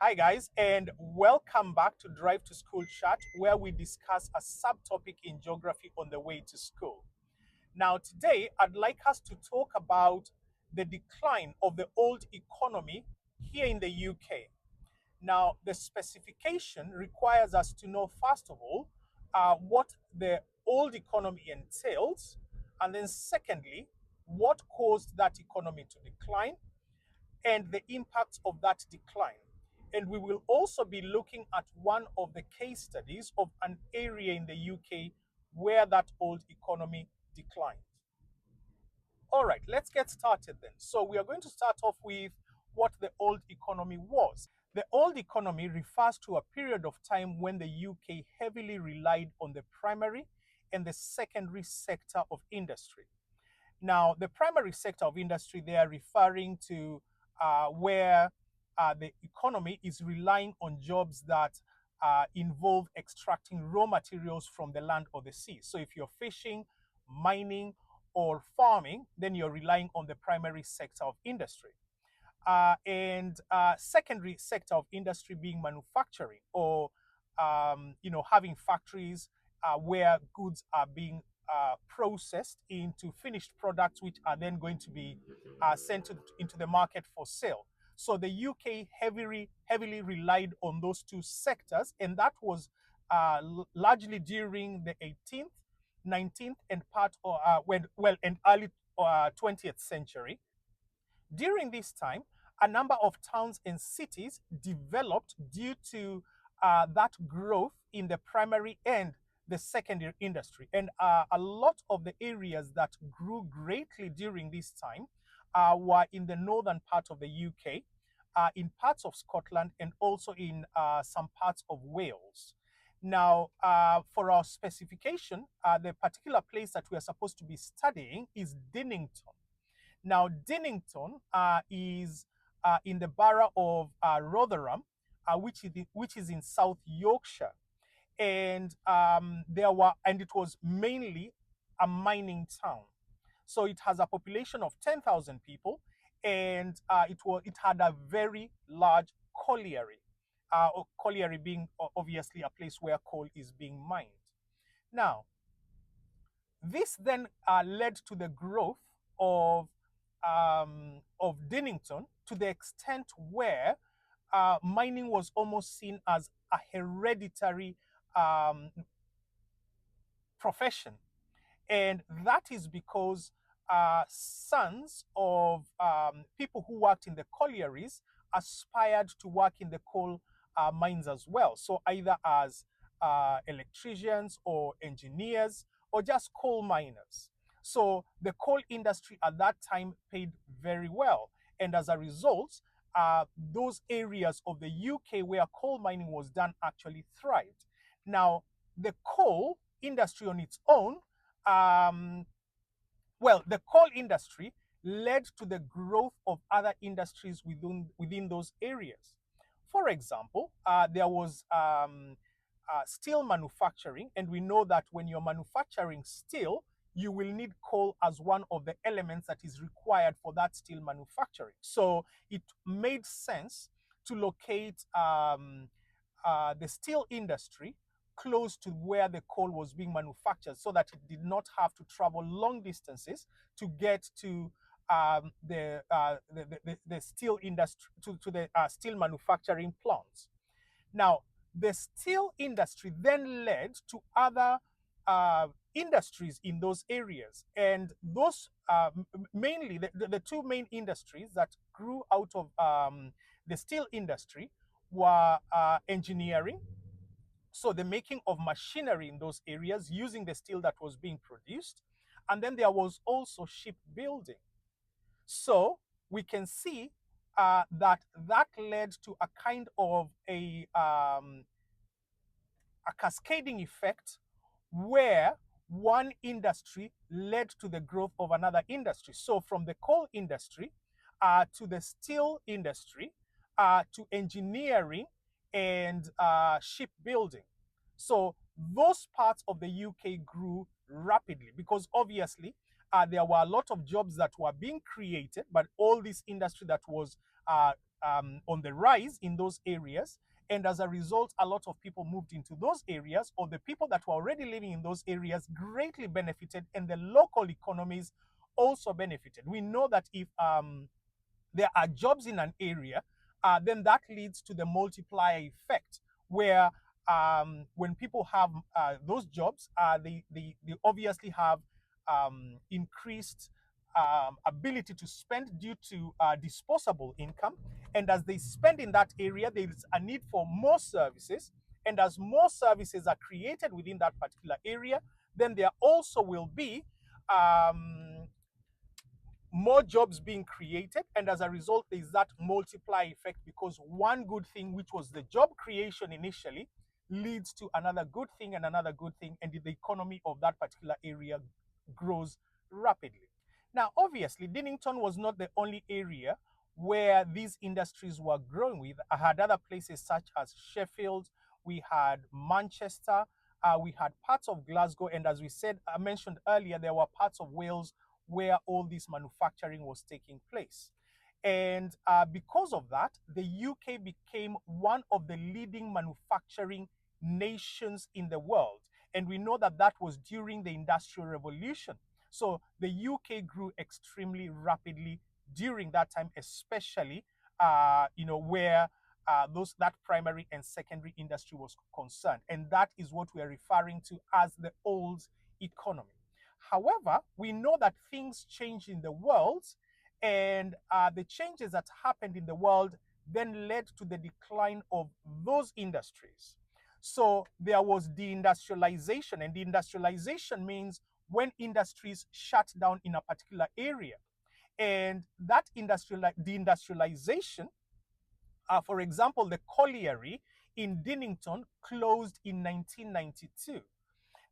Hi, guys, and welcome back to Drive to School Chat, where we discuss a subtopic in geography on the way to school. Now, today, I'd like us to talk about the decline of the old economy here in the UK. Now, the specification requires us to know, first of all, what the old economy entails, and then, secondly, what caused that economy to decline and the impact of that decline. And we will also be looking at one of the case studies of an area in the UK where that old economy declined. All right, let's get started then. So we are going to start off with what the old economy was. The old economy refers to a period of time when the UK heavily relied on the primary and the secondary sector of industry. Now, the primary sector of industry, they are referring to where the economy is relying on jobs that involve extracting raw materials from the land or the sea. So if you're fishing, mining, or farming, then you're relying on the primary sector of industry. And secondary sector of industry being manufacturing or having factories where goods are being processed into finished products, which are then going to be sent into the market for sale. So the UK heavily relied on those two sectors, and that was largely during the 18th, 19th, and and early 20th century. During this time, a number of towns and cities developed due to that growth in the primary and the secondary industry. And a lot of the areas that grew greatly during this time were in the northern part of the UK, in parts of Scotland, and also in some parts of Wales. Now, for our specification, the particular place that we are supposed to be studying is Dinnington. Now, Dinnington is in the borough of Rotherham, which is in South Yorkshire, and it was mainly a mining town. So it has a population of 10,000 people, and it had a very large colliery. Colliery being obviously a place where coal is being mined. Now, this then led to the growth of Dinnington to the extent where mining was almost seen as a hereditary profession. And that is because sons of people who worked in the collieries aspired to work in the coal mines as well. So either as electricians or engineers or just coal miners. So the coal industry at that time paid very well. And as a result, those areas of the UK where coal mining was done actually thrived. Now, the coal industry on its own, the coal industry led to the growth of other industries within those areas. For example, there was steel manufacturing, and we know that when you're manufacturing steel, you will need coal as one of the elements that is required for that steel manufacturing. So it made sense to locate the steel industry close to where the coal was being manufactured so that it did not have to travel long distances to get to the steel industry, to the steel manufacturing plants. Now, the steel industry then led to other industries in those areas. And those mainly, the two main industries that grew out of the steel industry were engineering. So the making of machinery in those areas using the steel that was being produced. And then there was also shipbuilding. So we can see that led to a kind of a cascading effect where one industry led to the growth of another industry. So from the coal industry to the steel industry to engineering and shipbuilding. So those parts of the UK grew rapidly because obviously there were a lot of jobs that were being created, but all this industry that was on the rise in those areas. And as a result, a lot of people moved into those areas, or the people that were already living in those areas greatly benefited, and the local economies also benefited. We know that if there are jobs in an area, then that leads to the multiplier effect, where when people have those jobs, they obviously have increased ability to spend due to disposable income. And as they spend in that area, there is a need for more services. And as more services are created within that particular area, then there also will be more jobs being created, and as a result there's that multiply effect, because one good thing, which was the job creation initially, leads to another good thing and another good thing, and the economy of that particular area grows rapidly. Now obviously Dinnington was not the only area where these industries were growing. With I had other places such as Sheffield, we had Manchester, we had parts of Glasgow, and as we said, I mentioned earlier, there were parts of Wales where all this manufacturing was taking place. And because of that, the UK became one of the leading manufacturing nations in the world. And we know that that was during the Industrial Revolution. So the UK grew extremely rapidly during that time, especially where that primary and secondary industry was concerned. And that is what we are referring to as the old economy. However, we know that things change in the world, and the changes that happened in the world then led to the decline of those industries. So there was deindustrialization, and deindustrialization means when industries shut down in a particular area. And that deindustrialization, for example, the colliery in Dinnington closed in 1992.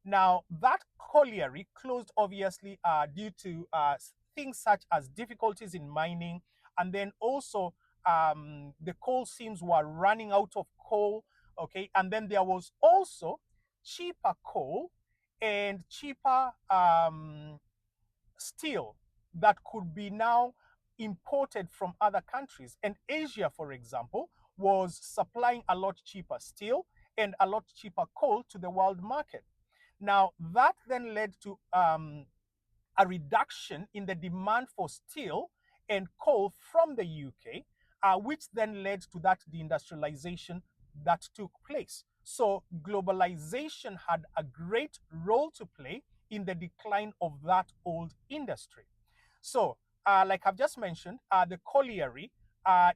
Now, that colliery closed obviously due to things such as difficulties in mining, and then also the coal seams were running out of coal, okay? And then there was also cheaper coal and cheaper steel that could be now imported from other countries. And Asia, for example, was supplying a lot cheaper steel and a lot cheaper coal to the world market. Now, that then led to a reduction in the demand for steel and coal from the UK, which then led to that deindustrialization that took place. So globalization had a great role to play in the decline of that old industry. So, like I've just mentioned, the colliery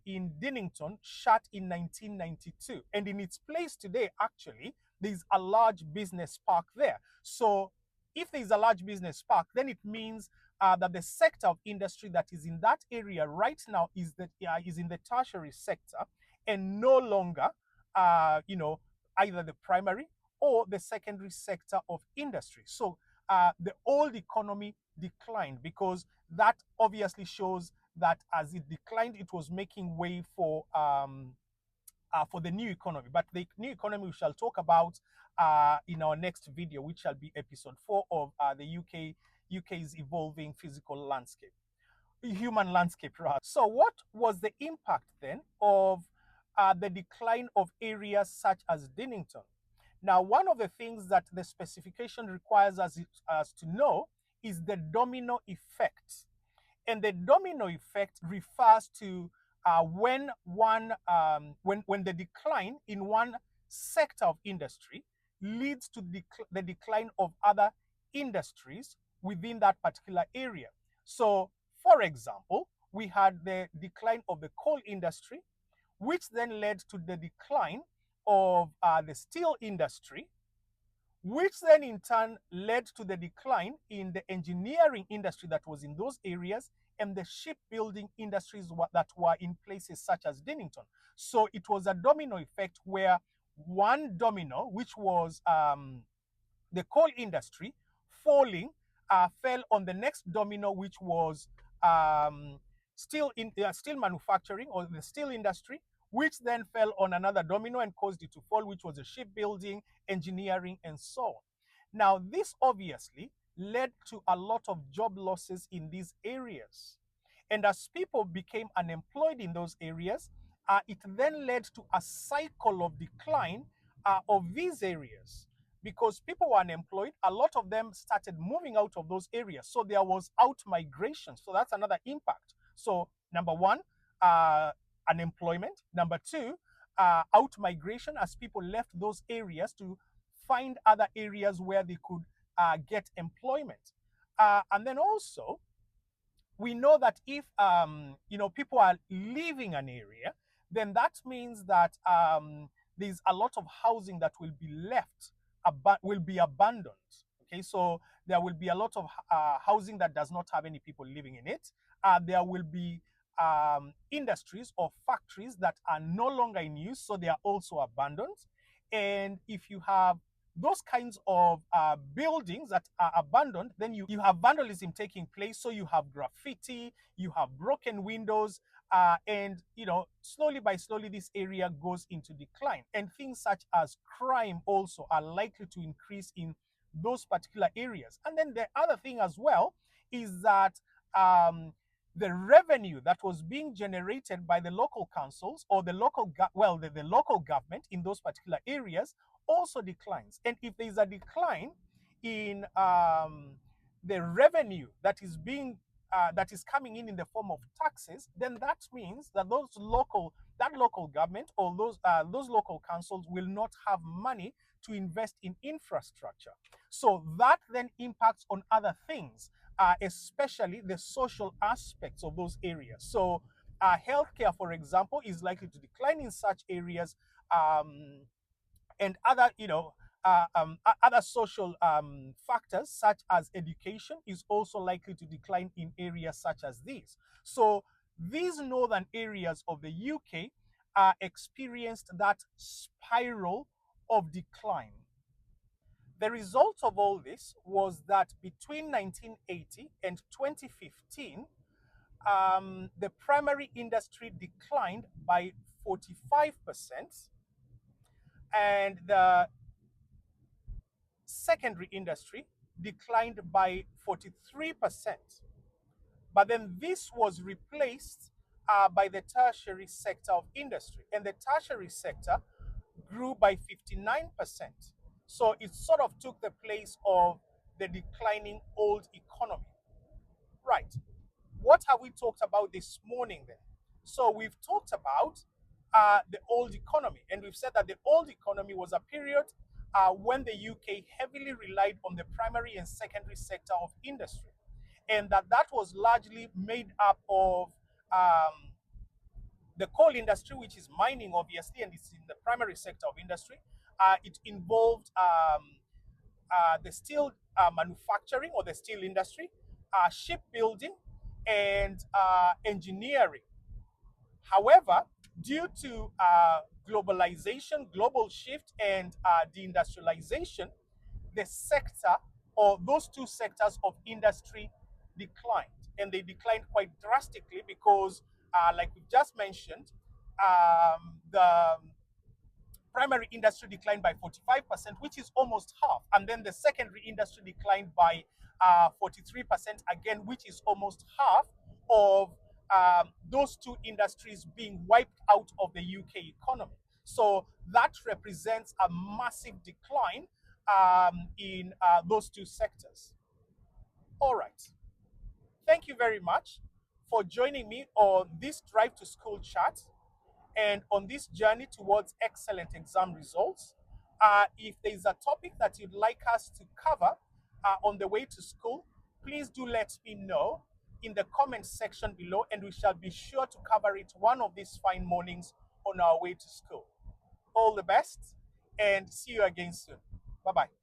in Dinnington shut in 1992. And in its place today, actually, there's a large business park there. So if there's a large business park, then it means that the sector of industry that is in that area right now is in the tertiary sector, and no longer, either the primary or the secondary sector of industry. So the old economy declined, because that obviously shows that as it declined, it was making way for the new economy. But the new economy we shall talk about in our next video, which shall be episode 4 of the UK's evolving physical landscape, human landscape rather. So what was the impact then of the decline of areas such as Dinnington? Now, one of the things that the specification requires us to know is the domino effect. And the domino effect refers to when the decline in one sector of industry leads to the decline of other industries within that particular area. So, for example, we had the decline of the coal industry, which then led to the decline of the steel industry, which then in turn led to the decline in the engineering industry that was in those areas, and the shipbuilding industries that were in places such as Dinnington. So it was a domino effect, where one domino, which was the coal industry, falling, fell on the next domino, which was steel manufacturing, or the steel industry, which then fell on another domino and caused it to fall, which was the shipbuilding, engineering, and so on. Now, this obviously led to a lot of job losses in these areas. And as people became unemployed in those areas, it then led to a cycle of decline of these areas because people were unemployed. A lot of them started moving out of those areas. So there was out migration. So that's another impact. So, number one, uh, unemployment. Number two, out migration as people left those areas to find other areas where they could get employment. And then also, we know that if people are leaving an area, then that means that there's a lot of housing that will be left, will be abandoned. Okay, so there will be a lot of housing that does not have any people living in it. There will be industries or factories that are no longer in use, so they are also abandoned. And if you have those kinds of buildings that are abandoned, then you have vandalism taking place. So you have graffiti, you have broken windows, and slowly by slowly this area goes into decline. And things such as crime also are likely to increase in those particular areas. And then the other thing as well is that the revenue that was being generated by the local councils or the local the local government in those particular areas also declines. And if there is a decline in the revenue that is coming in the form of taxes, then that means that that local government or those local councils will not have money to invest in infrastructure. So that then impacts on other things, especially the social aspects of those areas. So healthcare, for example, is likely to decline in such areas. And other other social factors such as education is also likely to decline in areas such as these. So these northern areas of the UK experienced that spiral of decline. The result of all this was that between 1980 and 2015, the primary industry declined by 45%, and the secondary industry declined by 43%. But then this was replaced by the tertiary sector of industry, and the tertiary sector grew by 59%. So it sort of took the place of the declining old economy. Right. What have we talked about this morning then? So we've talked about the old economy, and we've said that the old economy was a period when the UK heavily relied on the primary and secondary sector of industry, and that was largely made up of the coal industry, which is mining, obviously, and it's in the primary sector of industry. It involved the steel manufacturing or the steel industry, shipbuilding, and engineering. However, due to globalization, global shift, and deindustrialization, the sector or those two sectors of industry declined. And they declined quite drastically because, like we just mentioned, the primary industry declined by 45%, which is almost half. And then the secondary industry declined by 43%, again, which is almost half of those two industries being wiped out of the UK economy. So that represents a massive decline in those two sectors. All right. Thank you very much for joining me on this Drive to School chat and on this journey towards excellent exam results. If there is a topic that you'd like us to cover on the way to school, please do let me know in the comment section below, and we shall be sure to cover it one of these fine mornings on our way to school. All the best, and see you again soon. Bye-bye.